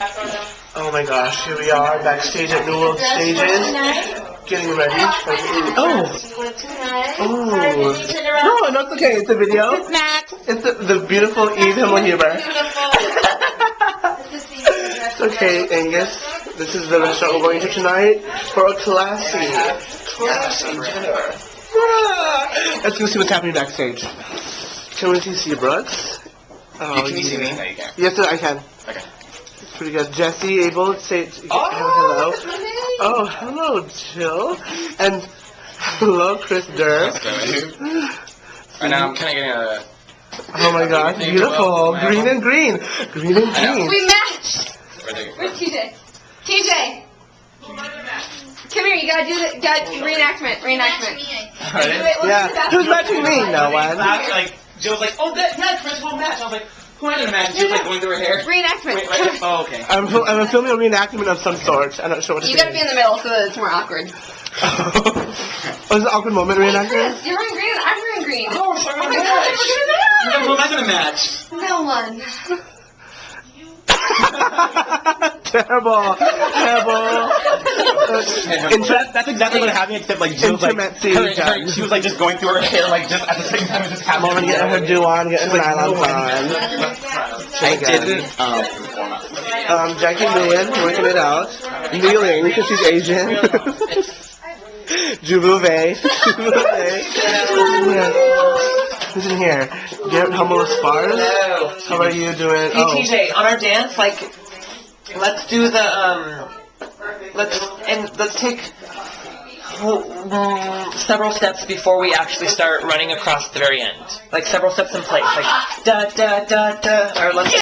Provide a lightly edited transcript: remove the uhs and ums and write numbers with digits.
Oh my gosh, here we are backstage at New World Stages, getting ready for the... No, no, it's okay, it's a video. It's Max. It's the beautiful Eve Himmelhuber. It's okay, Angus. This is the restaurant we're going to tonight for a classy dinner. Let's go see what's happening backstage. Can we see Brooks? Oh, Can you see me? No, you can't. Yes, I can. Okay. Pretty good. Jesse, able to say hello. Oh, hello, Jill. And hello, Chris Durr. Right now I'm kind of getting a... Oh my gosh, beautiful. Green and green. Green and green. We matched. Where's TJ? TJ! Come here, you gotta do the reenactment. Yeah, who's matching me? No one. Like, Jill's like, oh, yeah, Chris will match. I was like, who had a match? She was like going through her hair. Reenactment. Wait, oh, okay. I'm filming a reenactment of some sort. I'm not sure what to do. You gotta be in the middle so that it's more awkward. Oh, is it an awkward moment reenactment? Chris, you're wearing green, I'm wearing green. Oh, so we're my gonna God, match. we're Who am I gonna match? No one. Terrible. That's exactly what happened, except like Jill's like, she was like just going through her hair, like just at the same time it just happened. Moment getting her do on, getting her nylon on. I didn't, Jackie Nguyen, working it out. Kneeling, because she's Asian. Jubuve. Who's in here? Garrett Hummel Spars? Hello. How are you doing? Hey, TJ, on our dance, like, let's do the, let's take several steps before we actually start running across the very end. Like, several steps in place. Like, da, da, da, da, or let's...